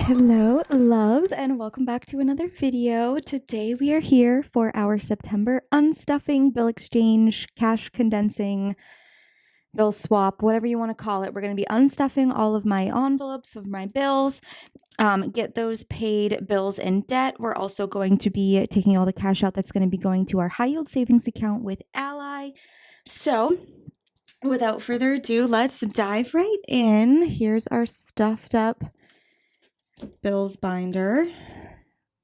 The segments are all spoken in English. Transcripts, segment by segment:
Hello, loves, and welcome back to another video. Today we are here for our September unstuffing, bill exchange, cash condensing, bill swap, whatever you want to call it. We're going to be unstuffing all of my envelopes of my bills, get those paid bills in debt. We're also going to be taking all the cash out that's going to be going to our high yield savings account with Ally. So without further ado, let's dive right in. Here's our stuffed up bills binder,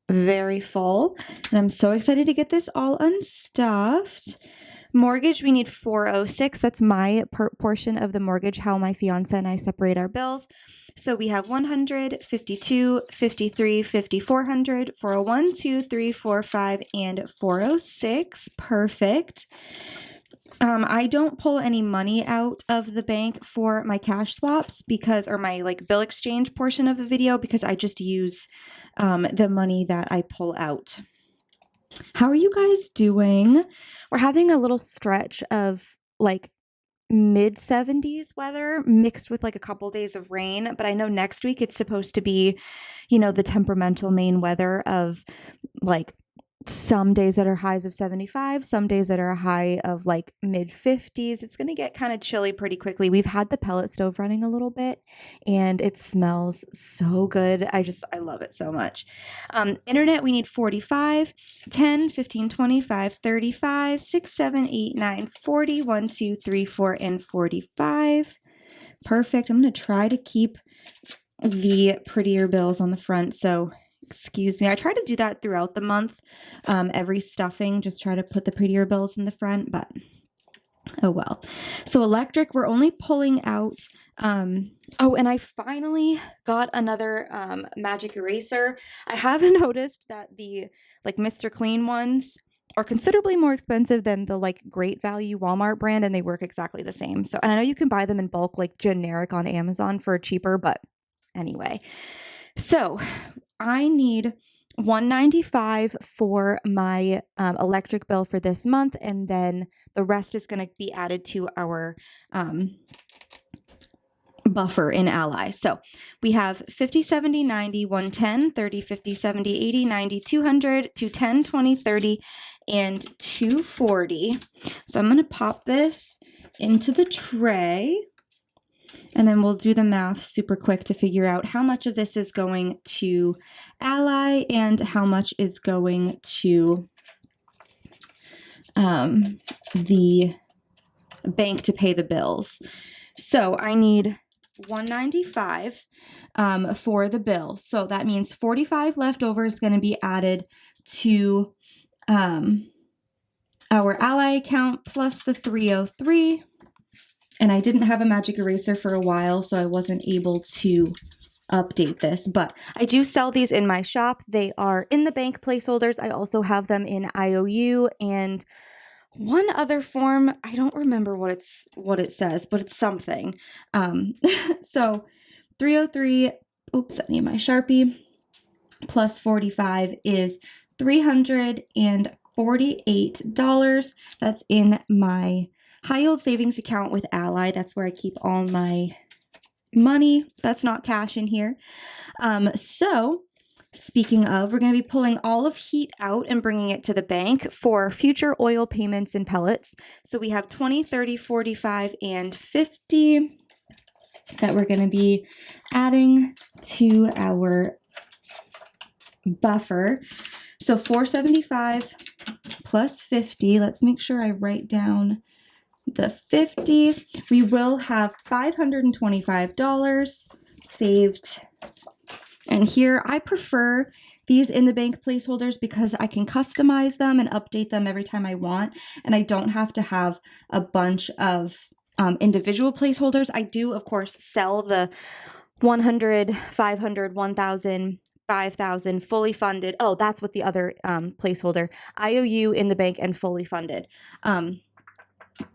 very full, and I'm so excited to get this all unstuffed. Mortgage, we need $406. That's my portion of the mortgage, how my fiance and I separate our bills. So we have $100, $52, $53, $5400, $401, $2, $3, $4, $5, and $406. Perfect. I don't pull any money out of the bank for my cash swaps or my bill exchange portion of the video, because I just use the money that I pull out. How are you guys doing? We're having a little stretch of mid 70s weather mixed with a couple days of rain, but I know next week it's supposed to be, the temperamental Maine weather of some days that are highs of 75, some days that are a high of mid 50s. It's going to get kind of chilly pretty quickly. We've had the pellet stove running a little bit and it smells so good. I love it so much. Internet, we need 45, 10, 15, 25, 35, 6, 7, 8, 9, 40, 1, 2, 3, 4, and 45. Perfect. I'm going to try to keep the prettier bills on the front. So excuse me. I try to do that throughout the month. Every stuffing, just try to put the prettier bills in the front, but oh well. So electric, we're only pulling out. Oh, and I finally got another magic eraser. I have noticed that the Mr. Clean ones are considerably more expensive than the Great Value Walmart brand, and they work exactly the same. So, and I know you can buy them in bulk, generic on Amazon for cheaper, but anyway. So I need $195 for my electric bill for this month, and then the rest is going to be added to our buffer in Ally. So we have 50, 70, 90, 110, 30, 50, 70, 80, 90, 200, 210, 20, 30, and 240. So I'm going to pop this into the tray. And then we'll do the math super quick to figure out how much of this is going to Ally and how much is going to the bank to pay the bills. So I need $195 for the bill. So that means 45 left over is going to be added to our Ally account plus the 303. And I didn't have a magic eraser for a while, so I wasn't able to update this. But I do sell these in my shop. They are in the bank placeholders. I also have them in IOU and one other form. I don't remember what it says, but it's something. So 303, oops, I need my Sharpie, plus 45 is $348. That's in my high yield savings account with Ally. That's where I keep all my money. That's not cash in here. So speaking of, we're going to be pulling all of heat out and bringing it to the bank for future oil payments and pellets. So we have 20, 30, 45, and 50 that we're going to be adding to our buffer. So 475 plus 50. Let's make sure I write down the 50. We will have $525 saved. And here I prefer these in the bank placeholders because I can customize them and update them every time I want. And I don't have to have a bunch of individual placeholders. I do, of course, sell the 100, 500, 1,000, 5,000 fully funded. Oh, that's what the other placeholder. IOU in the bank and fully funded.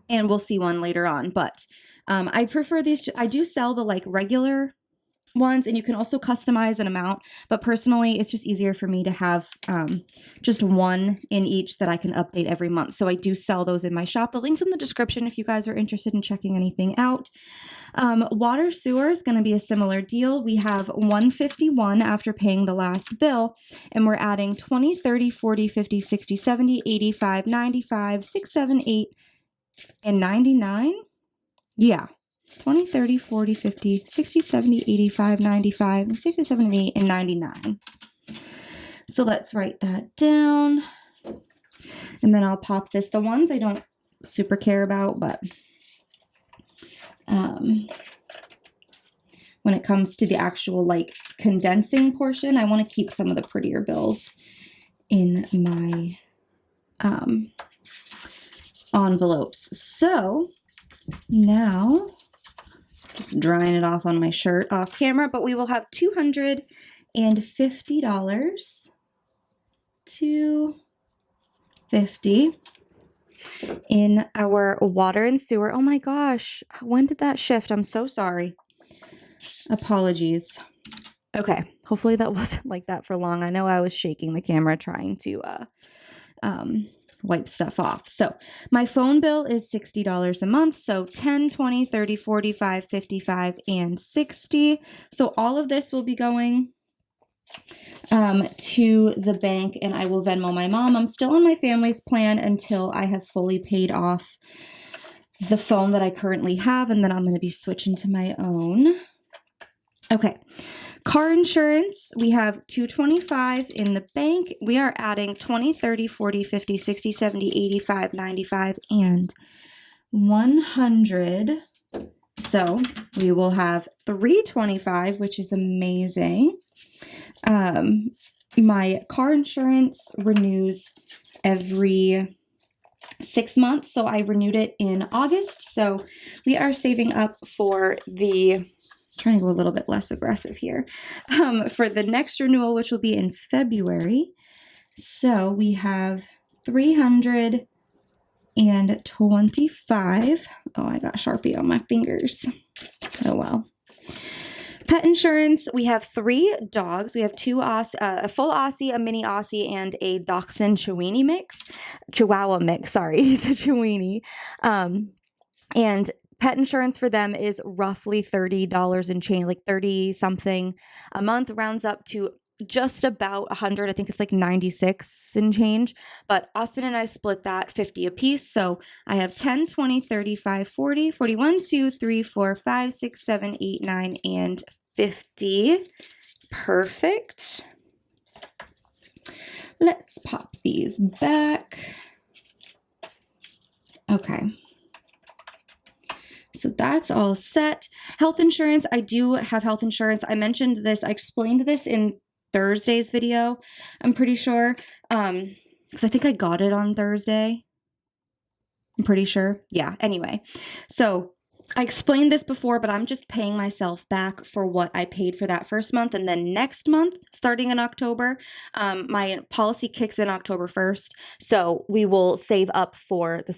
And we'll see one later on, but I prefer these. I do sell the regular ones, and you can also customize an amount, but personally it's just easier for me to have just one in each that I can update every month. So I do sell those in my shop. The link's in the description if you guys are interested in checking anything out. Water sewer is going to be a similar deal. We have $151 after paying the last bill, and we're adding 20, 30, 40, 50, 60, 70, 85, 95, 6, 7, 8, and 99. Yeah. 20, 30, 40, 50, 60, 70, 85, 95, 60, 70, and 99. So let's write that down. And then I'll pop this. The ones I don't super care about, but when it comes to the actual like condensing portion, I want to keep some of the prettier bills in my envelopes. So now, just drying it off on my shirt off camera, but we will have $250 $250 in our water and sewer. Oh my gosh, when did that shift? I'm so sorry. Apologies. Okay, hopefully that wasn't like that for long. I know I was shaking the camera trying to wipe stuff off. So my phone bill is $60 a month. So 10, 20, 30, 45, 55, and 60. So all of this will be going to the bank, and I will Venmo my mom. I'm still on my family's plan until I have fully paid off the phone that I currently have, and then I'm going to be switching to my own. Okay. Car insurance, we have $225 in the bank. We are adding 20, 30, 40, 50, 60, 70, 85, 95, and 100. So we will have $325, which is amazing. My car insurance renews every 6 months. So I renewed it in August. So we are saving up for the... trying to go a little bit less aggressive here, for the next renewal, which will be in February. So we have $325. Oh, I got Sharpie on my fingers. Oh, well. Pet insurance, we have 3 dogs. We have 2 a full Aussie, a mini Aussie, and a Dachshund Chihuahua mix, sorry, he's a Chiweenie. And pet insurance for them is roughly $30 and change, like 30 something a month, rounds up to just about 100. I think it's like 96 and change, but Austin and I split that 50 a piece. So I have 10, 20, 35, 40, 41, 2, 3, 4, 5, 6, 7, 8, 9, and 50. Perfect. Let's pop these back. Okay. So that's all set. Health insurance, I do have health insurance. I mentioned this, I explained this in Thursday's video, I'm pretty sure, because I think I got it on Thursday. I'm pretty sure. Yeah, anyway. So I explained this before, but I'm just paying myself back for what I paid for that first month. And then next month, starting in October, my policy kicks in October 1st. So we will save up for the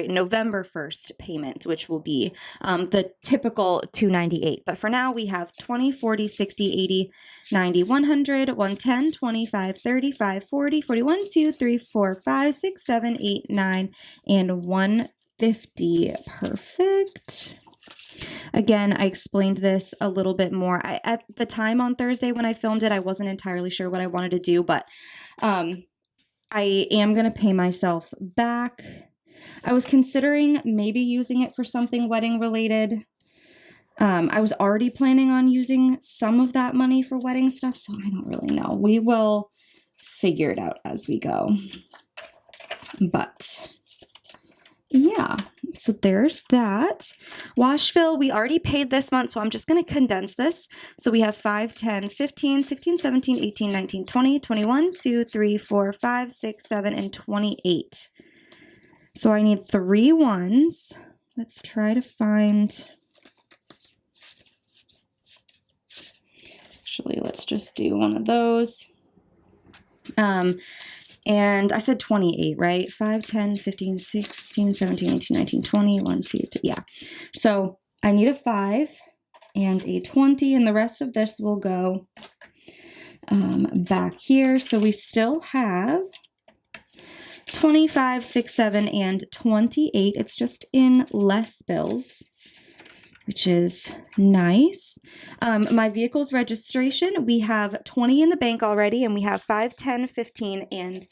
November 1st payment, which will be the typical $298. But for now, we have 20, 40, 60, 80, 90, 100, 110, 25, 35, 40, 41, 2, 3, 4, 5, 6, 7, 8, 9, and 150. Perfect. Again, I explained this a little bit more. At the time on Thursday when I filmed it, I wasn't entirely sure what I wanted to do, but I am going to pay myself back. I was considering maybe using it for something wedding related. I was already planning on using some of that money for wedding stuff, so I don't really know. We will figure it out as we go. But yeah, so there's that. Wash fill, we already paid this month, so I'm just going to condense this. So we have 5, 10, 15, 16, 17, 18, 19, 20, 21, 2, 3, 4, 5, 6, 7, and 28. So I need 3 ones. Let's try to find... Actually, let's just do one of those. And I said 28, right? 5, 10, 15, 16, 17, 18, 19, 20, 1, 2, 3. Yeah. So I need a 5. and a 20, and the rest of this will go back here. So we still have 25, 6, 7, and 28. It's just in less bills, which is nice. My vehicle's registration, we have 20 in the bank already, and we have 5, 10, 15, and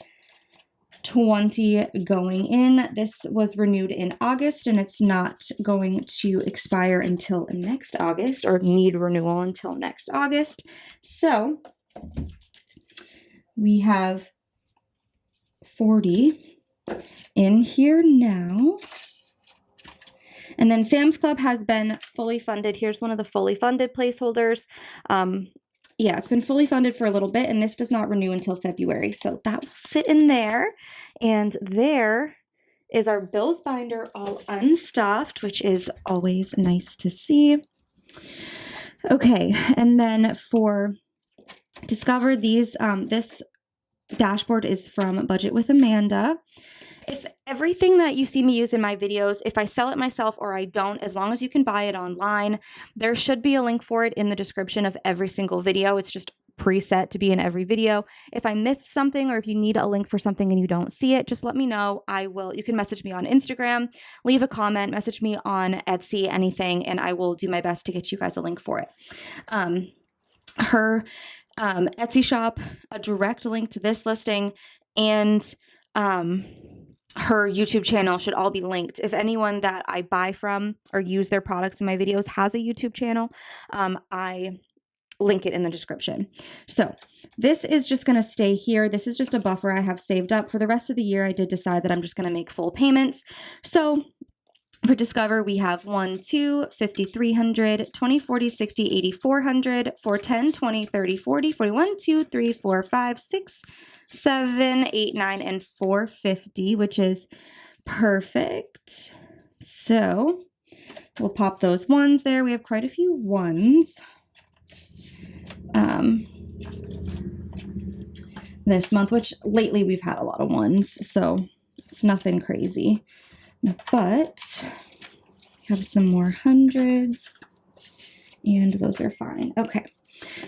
20 going in. This was renewed in August, and it's not going to expire until next August, or need renewal until next August. So we have 40 in here now. And then Sam's Club has been fully funded. Here's one of the fully funded placeholders. Yeah, it's been fully funded for a little bit, and this does not renew until February. So that will sit in there. And there is our bills binder all unstuffed, which is always nice to see. Okay, and then for Discover these, this dashboard is from Budget with Amanda. If everything that you see me use in my videos, if I sell it myself or I don't, as long as you can buy it online, there should be a link for it in the description of every single video. It's just preset to be in every video. If I missed something, or if you need a link for something and you don't see it, just let me know. You can message me on Instagram, leave a comment, message me on Etsy, anything, and I will do my best to get you guys a link for it. Her Etsy shop, a direct link to this listing, and her YouTube channel should all be linked. If anyone that I buy from or use their products in my videos has a YouTube channel, I link it in the description. So this is just going to stay here. This is just a buffer I have saved up. For the rest of the year, I did decide that I'm just going to make full payments. So for Discover, we have 1, 2, 50, 300, 20, 40, 60, 80, 400, 410, 20, 30, 40, 41, 2, 3, 4, 5, 6, 7, 8, 9, and 450, which is perfect. So we'll pop those ones there. We have quite a few ones this month, which lately we've had a lot of ones, so it's nothing crazy. But we have some more hundreds, and those are fine. Okay.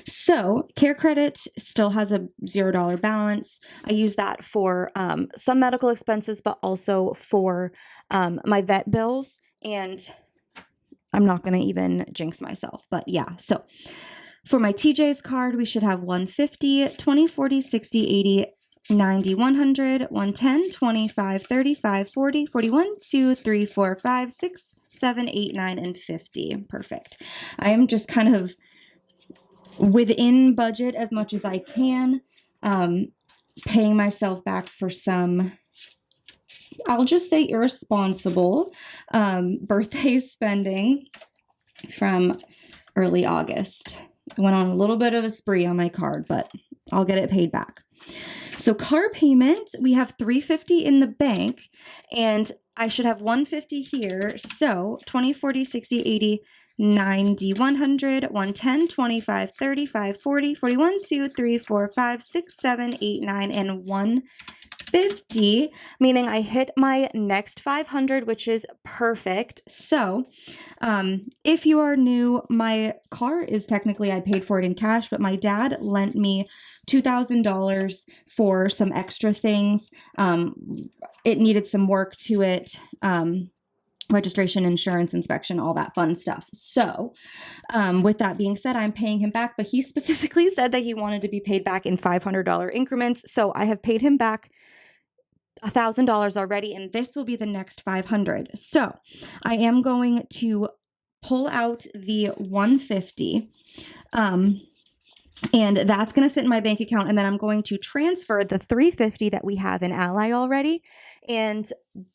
So Care Credit still has a $0 balance. I use that for some medical expenses, but also for my vet bills. And I'm not going to even jinx myself, but yeah. So for my TJ's card, we should have 150, 20, 40, 60, 80, 90, 100, 110, 25, 35, 40, 41, 2, 3, 4, 5, 6, 7, 8, 9, and 50. Perfect. I am just kind of within budget as much as I can, paying myself back for some, I'll just say, irresponsible birthday spending from early August. I went on a little bit of a spree on my card, but I'll get it paid back. So car payment, we have $350 in the bank, and I should have $150 here. So 20, 40, 60, 80, 90, 100, 110, 25, 35, 40, 41, 2, 3, 4, 5, 6, 7, 8, 9, and 150, meaning I hit my next 500, which is perfect. So if you are new, my car is technically, I paid for it in cash, but my dad lent me $2,000 for some extra things. It needed some work to it. Registration, insurance, inspection, all that fun stuff. So with that being said, I'm paying him back, but he specifically said that he wanted to be paid back in $500 increments. So I have paid him back $1,000 already, and this will be the next 500. So I am going to pull out the 150, and that's going to sit in my bank account, and then I'm going to transfer the 350 that we have in Ally already and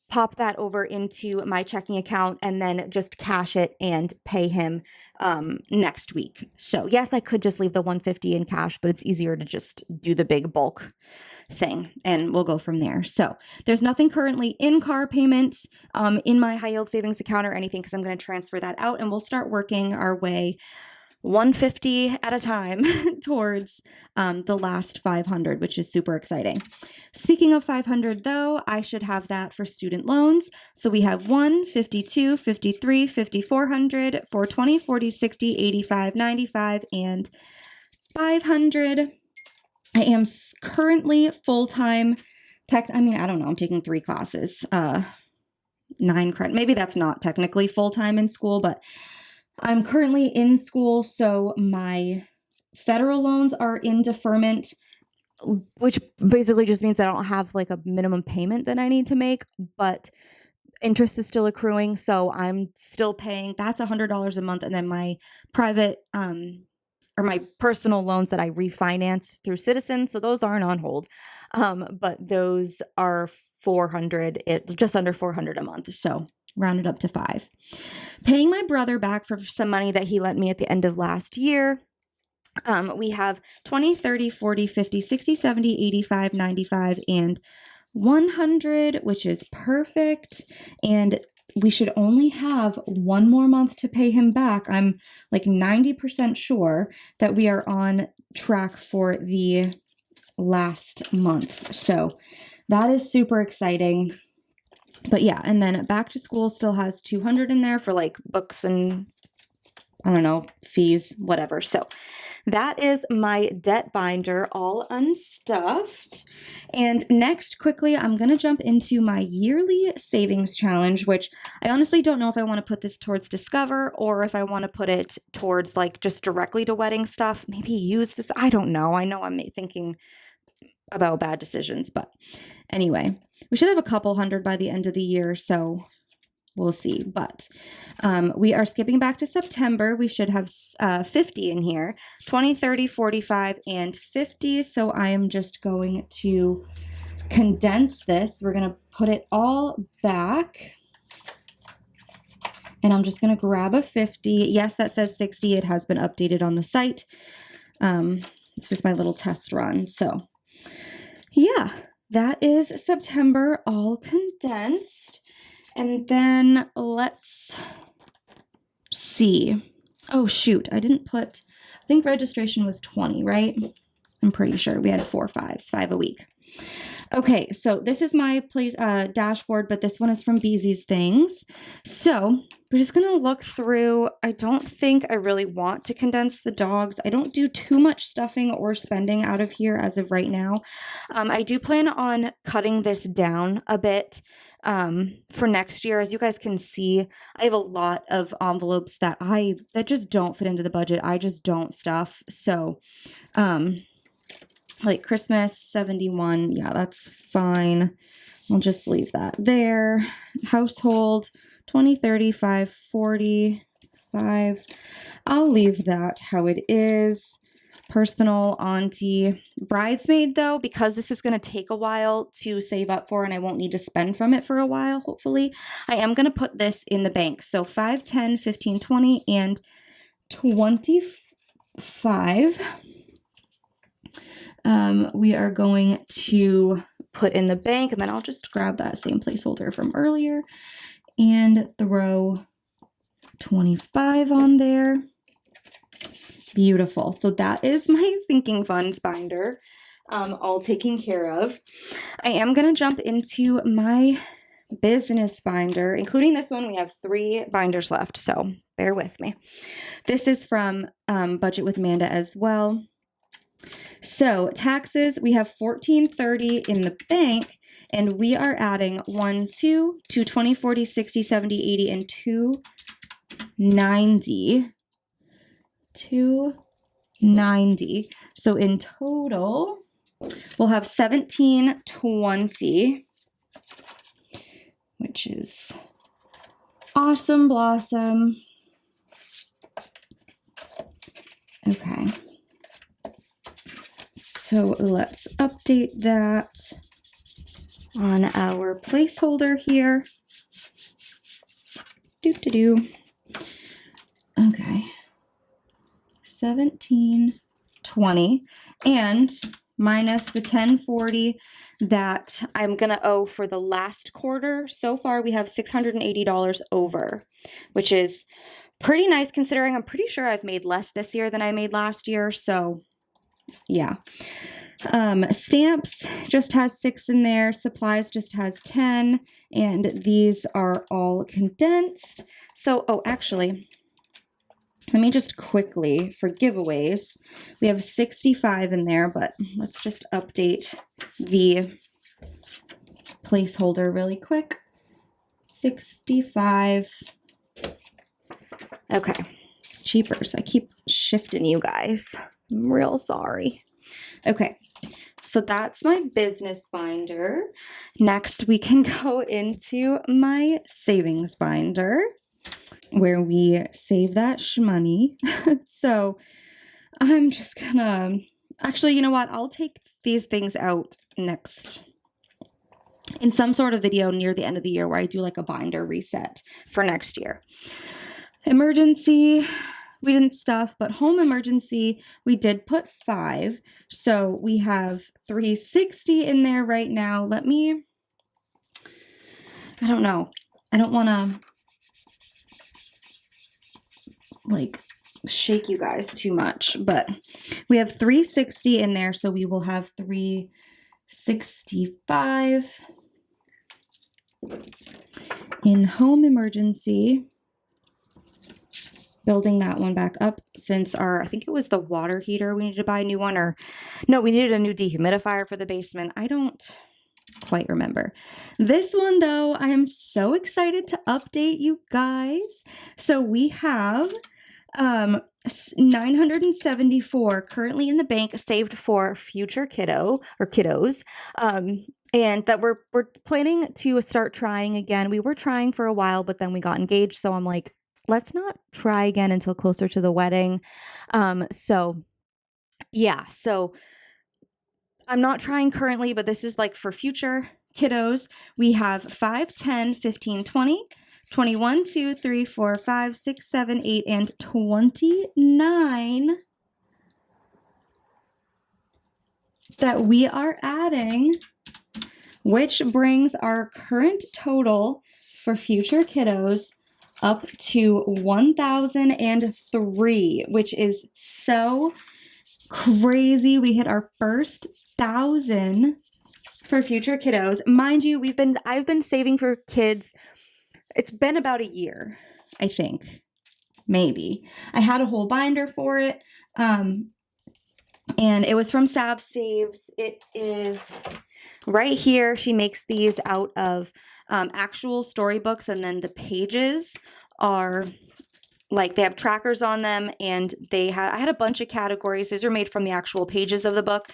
pop that over into my checking account, and then just cash it and pay him next week. So yes, I could just leave the 150 in cash, but it's easier to just do the big bulk thing, and we'll go from there. So there's nothing currently in car payments in my high yield savings account or anything, because I'm going to transfer that out, and we'll start working our way $150 at a time towards the last 500, which is super exciting. Speaking of 500 though, I should have that for student loans. So we have 1, 52, 53, 5400, 420, 40, 60, 85, 95, and 500. I am currently full-time I mean, I don't know, I'm taking 3 classes, 9 credit. Maybe that's not technically full-time in school, but I'm currently in school, so my federal loans are in deferment, which basically just means I don't have like a minimum payment that I need to make, but interest is still accruing, so I'm still paying. That's $100 a month, and then my private or my personal loans that I refinance through Citizens, so those aren't on hold, but those are just under $400 a month, so rounded up to 5. Paying my brother back for some money that he lent me at the end of last year. We have 20, 30, 40, 50, 60, 70, 85, 95, and 100, which is perfect. And we should only have 1 more month to pay him back. I'm like 90% sure that we are on track for the last month. So that is super exciting. But yeah, and then back to school still has 200 in there for like books and I don't know, fees, whatever. So that is my debt binder all unstuffed. And next, quickly, I'm going to jump into my yearly savings challenge, which I honestly don't know if I want to put this towards Discover or if I want to put it towards like just directly to wedding stuff, maybe use this. I don't know. I know I'm thinking about bad decisions, but anyway, we should have a couple hundred by the end of the year. So we'll see, but we are skipping back to September. We should have 50 in here, 20, 30, 45, and 50. So I am just going to condense this. We're going to put it all back. And I'm just going to grab a 50. Yes, that says 60. It has been updated on the site. It's just my little test run. So yeah, that is September all condensed. And then let's see. Oh, shoot. I think registration was 20, right? I'm pretty sure we had 4 5s, 5 a week. Okay, so this is my dashboard, but this one is from Beezy's Things. So we're just going to look through. I don't think I really want to condense the dogs. I don't do too much stuffing or spending out of here as of right now. I do plan on cutting this down a bit for next year. As you guys can see, I have a lot of envelopes that just don't fit into the budget. I just don't stuff. So, like Christmas 71, yeah, that's fine. I'll just leave that there. Household 20, 35, 45. I'll leave that how it is. Personal, auntie, bridesmaid though, because this is going to take a while to save up for and I won't need to spend from it for a while, hopefully. I am going to put this in the bank. So 5, 10, 15, 20, and 25. We are going to put in the bank, and then I'll just grab that same placeholder from earlier and throw 25 on there. Beautiful. So that is my sinking funds binder, all taken care of. I am going to jump into my business binder, including this one. We have 3 binders left, so bear with me. This is from Budget with Amanda as well. So taxes, we have $14.30 in the bank, and we are adding 1, 2, 20, 40, 60, 70, 80, and 290. 290. So in total, we'll have 1720, which is awesome blossom. Okay. So let's update that on our placeholder here. Okay. 1720 and minus the 1040 that I'm going to owe for the last quarter. So far we have $680 over, which is pretty nice considering I'm pretty sure I've made less this year than I made last year. So yeah. Stamps just has 6 in there. Supplies just has 10. And these are all condensed. So, oh, actually, let me just quickly, for giveaways, we have 65 in there, but let's just update the placeholder really quick. 65. Okay. Cheapers. I keep shifting you guys. I'm real sorry. Okay. So that's my business binder. Next, we can go into my savings binder where we save that shmoney. So I'm just gonna, actually, you know what? I'll take these things out next in some sort of video near the end of the year where I do like a binder reset for next year. Emergency, we didn't stuff, but home emergency, we did put 5. So we have 360 in there right now. Let me, I don't know. I don't want to like shake you guys too much, but we have 360 in there. So we will have 365 in home emergency. Building that one back up since our, I think it was the water heater. We needed to buy a new one, or no, we needed a new dehumidifier for the basement. I don't quite remember. This one though, I am so excited to update you guys. So we have 974 currently in the bank saved for future kiddos. And that we're planning to start trying again. We were trying for a while, but then we got engaged. So I'm like, let's not try again until closer to the wedding. So yeah, so I'm not trying currently, but this is like for future kiddos. We have 5, 10, 15, 20, 21, 2, 3, 4, 5, 6, 7, 8, and 29 that we are adding, which brings our current total for future kiddos up to 1,003, which is so crazy. We hit our first 1,000 for future kiddos. Mind you, I've been saving for kids. It's been about a year, I think, maybe. I had a whole binder for it, and it was from Sav Saves. It is right here. She makes these out of actual storybooks, and then the pages are like, they have trackers on them, and I had a bunch of categories. These are made from the actual pages of the book.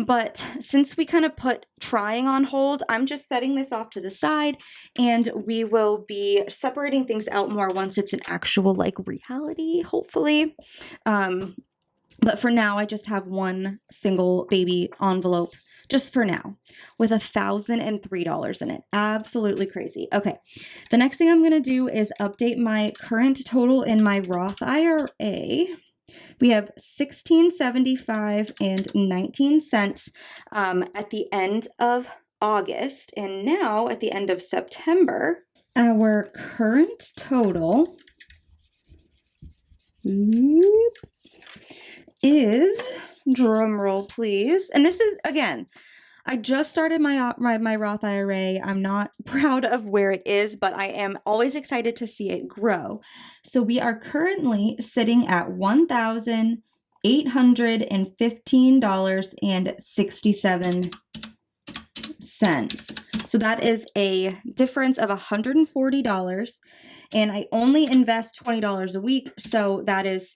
But since we kind of put trying on hold, I'm just setting this off to the side, and we will be separating things out more once it's an actual like reality, hopefully. But for now, I just have one single baby envelope just for now, with $1,003 in it. Absolutely crazy. Okay, the next thing I'm going to do is update my current total in my Roth IRA. We have $16.75 and 19 cents at the end of August, and now at the end of September, our current total is, drum roll please, and this is, again, I just started my Roth IRA. I'm not proud of where it is, but I am always excited to see it grow. So we are currently sitting at $1,815.67. So that is a difference of $140, and I only invest $20 a week. So that is,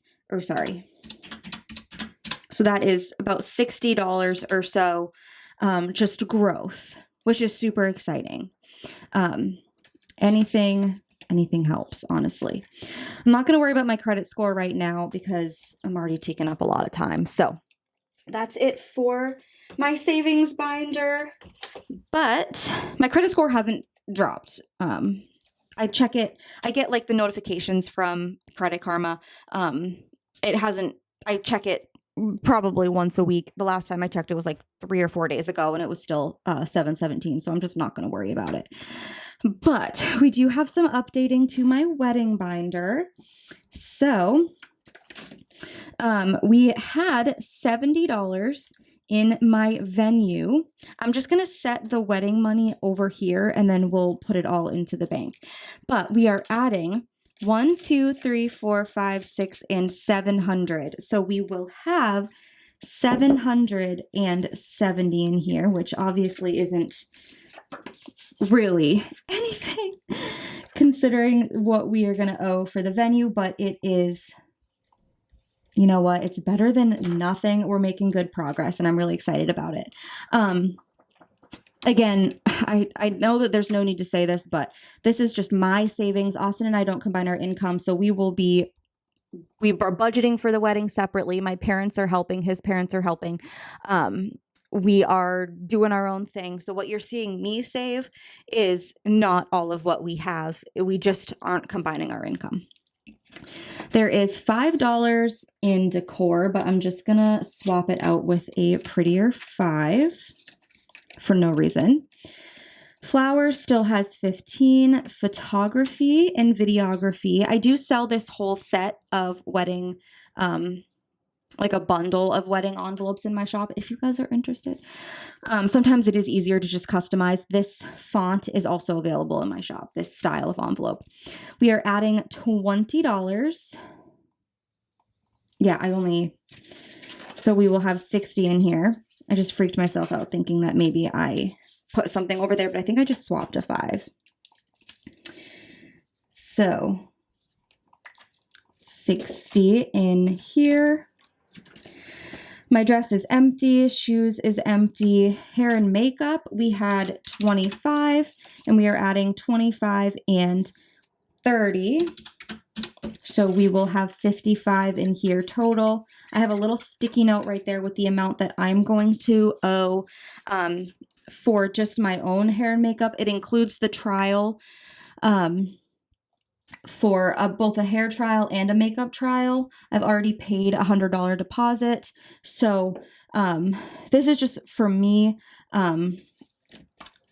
so that is about $60 or so. Just growth, which is super exciting. Anything helps, honestly. I'm not going to worry about my credit score right now because I'm already taking up a lot of time. So that's it for my savings binder, but my credit score hasn't dropped. I check it. I get like the notifications from Credit Karma. It hasn't, I check it probably once a week. The last time I checked, it was like 3 or 4 days ago, and it was still 717. So I'm just not going to worry about it. But we do have some updating to my wedding binder. So we had $70 in my venue. I'm just going to set the wedding money over here and then we'll put it all into the bank. But we are adding 1, 2, 3, 4, 5, 6, and 700. So we will have 770 in here, which obviously isn't really anything considering what we are going to owe for the venue, but it is, you know what, it's better than nothing. We're making good progress and I'm really excited about it. Again, I know that there's no need to say this, but this is just my savings. Austin and I don't combine our income, so we are budgeting for the wedding separately. My parents are helping, his parents are helping. We are doing our own thing. So what you're seeing me save is not all of what we have. We just aren't combining our income. There is $5 in decor, but I'm just gonna swap it out with a prettier 5 for no reason. Flowers still has 15. Photography and videography. I do sell this whole set of wedding, like a bundle of wedding envelopes in my shop if you guys are interested. Sometimes it is easier to just customize. This font is also available in my shop, this style of envelope. We are adding $20. Yeah, so we will have 60 in here. I just freaked myself out thinking that maybe I put something over there, but I think I just swapped a 5. So 60 in here. My dress is empty, shoes is empty, hair and makeup, we had 25, and we are adding 25 and 30. So we will have 55 in here total. I have a little sticky note right there with the amount that I'm going to owe for just my own hair and makeup. It includes the trial for both a hair trial and a makeup trial. I've already paid $100 deposit. So this is just for me.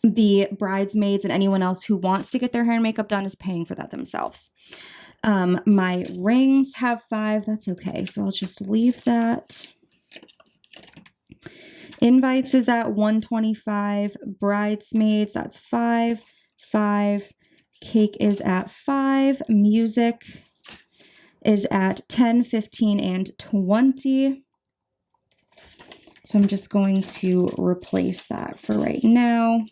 The bridesmaids and anyone else who wants to get their hair and makeup done is paying for that themselves. My rings have 5. That's okay. So I'll just leave that. Invites is at 125. Bridesmaids, that's 5. 5. Cake is at 5. Music is at 10, 15, and 20. So I'm just going to replace that for right now.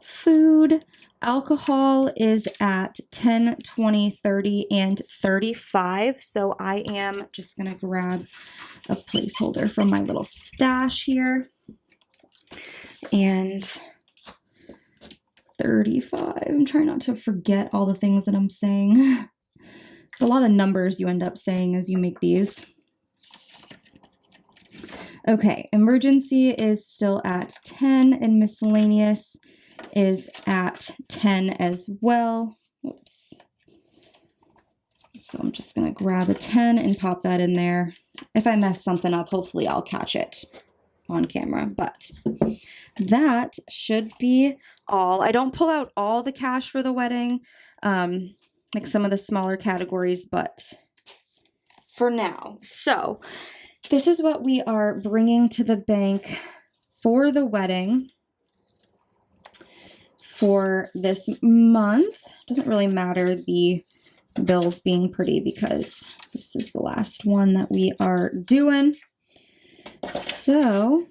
Food. Alcohol is at 10, 20, 30, and 35. So I am just going to grab a placeholder from my little stash here. And 35. I'm trying not to forget all the things that I'm saying. It's a lot of numbers you end up saying as you make these. Okay, emergency is still at 10 and miscellaneous is at 10 as well. Oops. So I'm just going to grab a 10 and pop that in there. If I mess something up, hopefully I'll catch it on camera, but that should be all. I don't pull out all the cash for the wedding, like some of the smaller categories, but for now. So this is what we are bringing to the bank for the wedding for this month. Doesn't really matter the bills being pretty because this is the last one that we are doing. So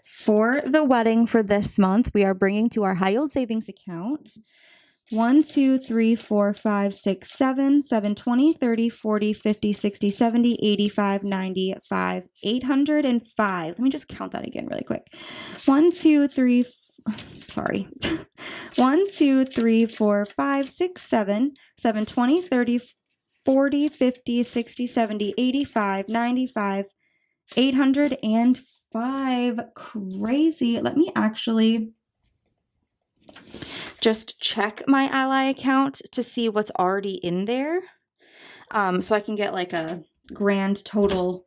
for the wedding for this month, we are bringing to our high yield savings account 1, 2, 3, 4, 5, 6, 7, 7, 20, 30, 40, 50, 60, 70, 85, 95, 805. Let me just count that again really quick. 1, 2, 3, sorry. 1, 2, 3, 4, 5, 6, 7, 7, 20, 30, 40, 50, 60, 70, 85, 95, 805. Crazy. Let me actually just check my Ally account to see what's already in there. So I can get like a grand total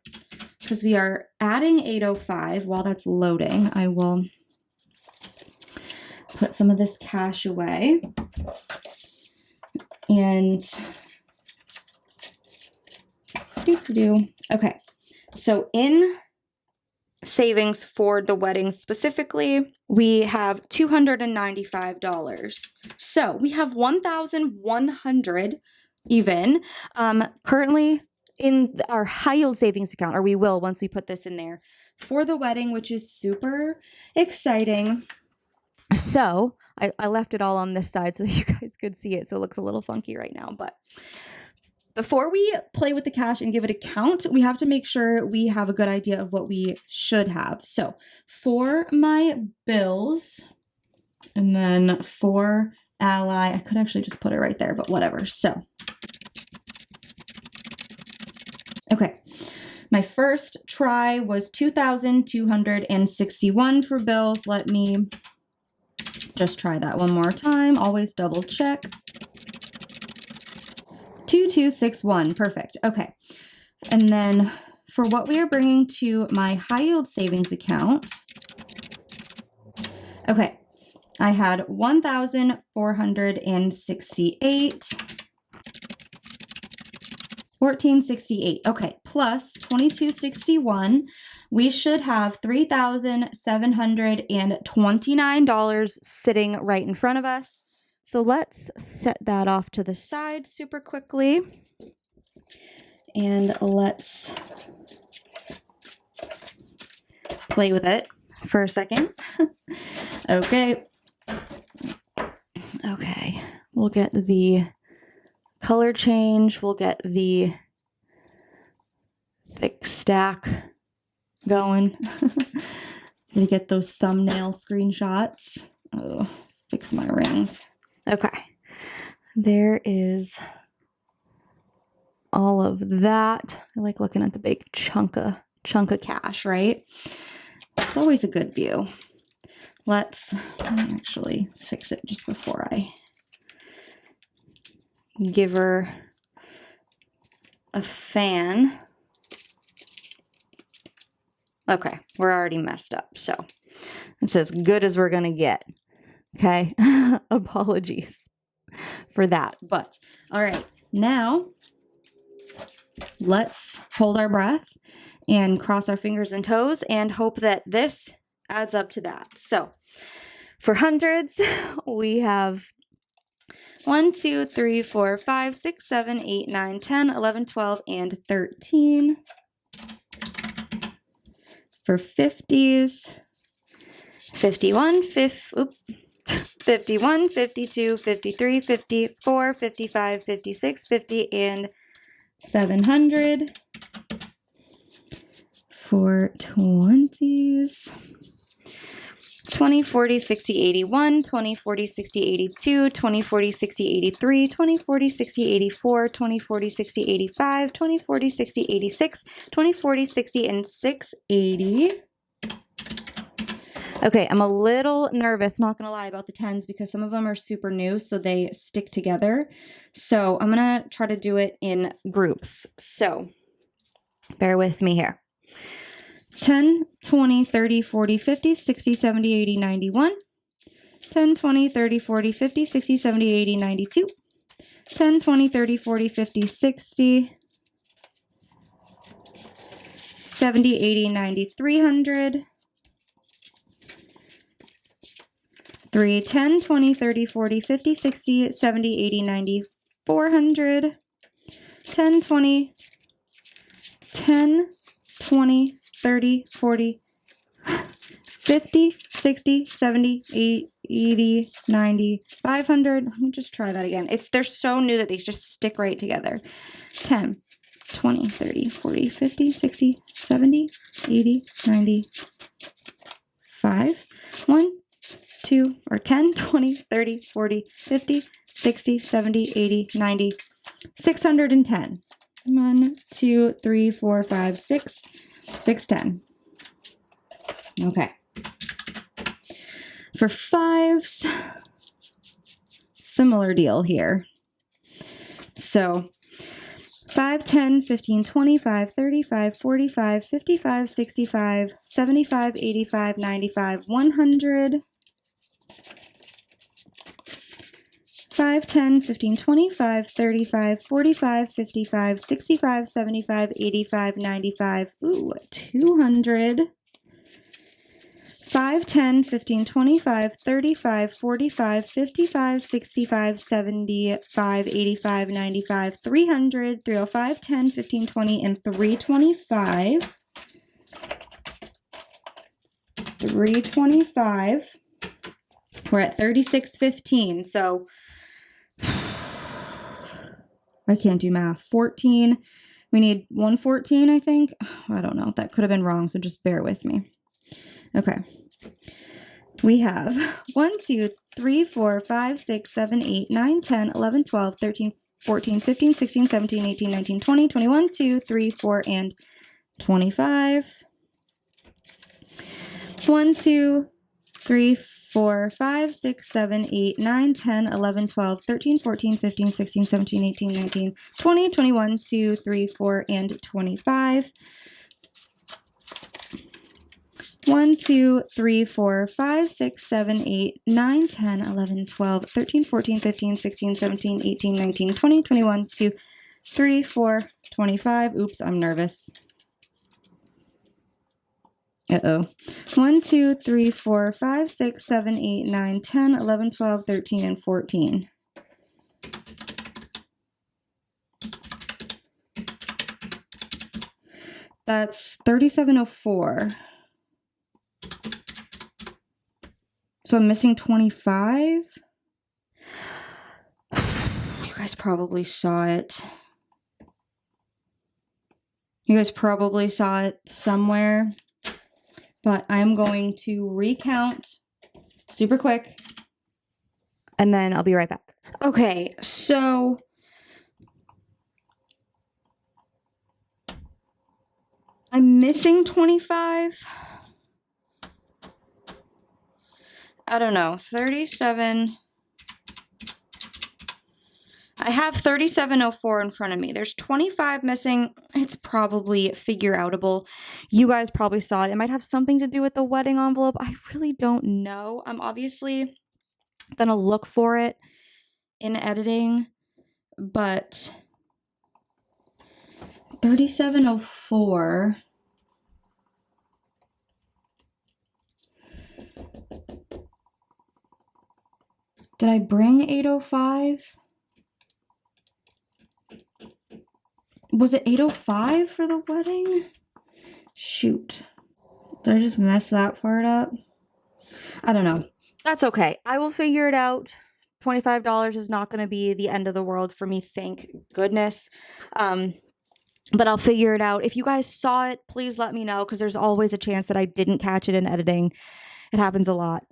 because we are adding 805. While that's loading, I will put some of this cash away. And okay, so in savings for the wedding specifically, we have $295. So we have $1,100 even currently in our high yield savings account, or we will once we put this in there for the wedding, which is super exciting. So I left it all on this side so that you guys could see it. So it looks a little funky right now, but before we play with the cash and give it a count, we have to make sure we have a good idea of what we should have. So for my bills, and then for Ally, I could actually just put it right there, but whatever. So, okay. My first try was $2,261 for bills. Let me just try that one more time. Always double check. 2261, perfect. Okay. And then for what we are bringing to my high yield savings account, okay, I had 1,468, 1468. Okay, plus 2261, we should have $3,729 sitting right in front of us. So let's set that off to the side super quickly. And let's play with it for a second. Okay. Okay. We'll get the color change. We'll get the thick stack going. Gonna get those thumbnail screenshots. Oh, fix my rings. Okay. There is all of that. I like looking at the big chunk of cash, right? It's always a good view. Let me actually fix it just before I give her a fan. Okay, we're already messed up, so it's as good as we're gonna get. Okay, apologies for that, but all right, now let's hold our breath and cross our fingers and toes and hope that this adds up to that. So for hundreds, we have 1, 2, 3, 4, 5, 6, 7, 8, 9, 10, 11, 12, and 13. For 50s, 51, 51, 52, 53, 54, 55, 56, 50, and 700. For 20s, 20, 40, 60, 81, 20, 40, 60, 82, 20, 40, 60, 83, 20, 40, 60, 84, 20, 40, 60, 85, 20, 40, 60, 86, 20, 40, 60, and 680. Okay, I'm a little nervous, not gonna lie, about the 10s because some of them are super new, so they stick together. So I'm gonna try to do it in groups. So bear with me here. 10, 20, 30, 40, 50, 60, 70, 80, 91. 10, 20, 30, 40, 50, 60, 70, 80, 92. 10, 20, 30, 40, 50, 60, 70, 80, 90, 300. 3, 10, 20, 30, 40, 50, 60, 70, 80, 90, 400. 10, 20, 10, 20, 30, 40, 50, 60, 70, 80, 90, 500. Let me just try that again. They're so new that they just stick right together. 10, 20, 30, 40, 50, 60, 70, 80, 90, 5. 1, 2, or 10, 20, 30, 40, 50, 60, 70, 80, 90, 610. 1, 2, 3, 4, 5, 6, 610. Okay. For 5s, similar deal here. So 5, 10, 15, 25, 35, 45, 55, 65, 75, 85, 95, 100. 5, 10, 15, 25, 35, 45, 55, 65, 75, 85, 95, ooh, 200. 5, 10, 15, 25, 35, 45, 55, 65, 75, 85, 95, 300, 305, 10, 15, 20, and 325. 325. We're at 36.15, so I can't do math. 14. We need 114, I think. I don't know. That could have been wrong, so just bear with me. Okay. We have 1, 2, 3, 4, 5, 6, 7, 8, 9, 10, 11, 12, 13, 14, 15, 16, 17, 18, 19, 20, 21, 2, 3, 4, and 25. 1, 2, 3, 4, 5, 6, 7, 8, 9, 10, 11, 12, 13, 14, 15, 16, 17, 18, 19, 20, 21, 2, 3, 4, and 25. 1, 2, 3, 4, 5, 6, 7, 8, 9, 10, 11, 12, 13, 14, 15, 16, 17, 18, 19, 20, 21, 2, 3, 4, 25. Oops, I'm nervous. Uh-oh. 1, 2, 3, 4, 5, 6, 7, 8, 9, 10, 11, 12, 13, and 14. That's 3704. So I'm missing 25. You guys probably saw it. You guys probably saw it somewhere. But I'm going to recount super quick. And then I'll be right back. Okay, so I'm missing 25. I don't know, 37. I have 3704 in front of me. There's 25 missing. It's probably figure outable. You guys probably saw it. It might have something to do with the wedding envelope. I really don't know. I'm obviously gonna look for it in editing, but 3704. Did I bring 805? Was it 805 for the wedding? Shoot. Did I just mess that part up? I don't know. That's okay. I will figure it out. $25 is not going to be the end of the world for me, thank goodness. But I'll figure it out. If you guys saw it, please let me know, because there's always a chance that I didn't catch it in editing. It happens a lot.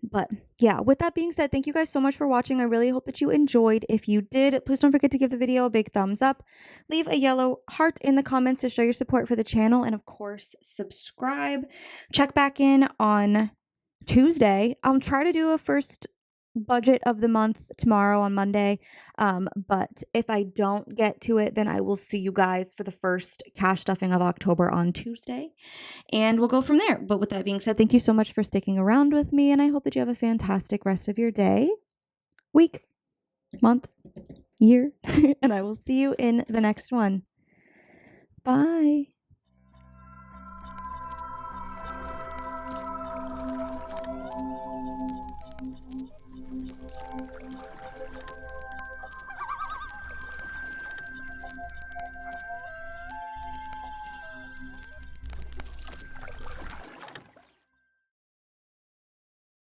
But yeah, with that being said, thank you guys so much for watching. I really hope that you enjoyed. If you did, please don't forget to give the video a big thumbs up. Leave a yellow heart in the comments to show your support for the channel. And of course, subscribe. Check back in on Tuesday. I'll try to do a first budget of the month tomorrow on Monday. But if I don't get to it, then I will see you guys for the first cash stuffing of October on Tuesday. And we'll go from there. But with that being said, thank you so much for sticking around with me. And I hope that you have a fantastic rest of your day, week, month, year. And I will see you in the next one. Bye.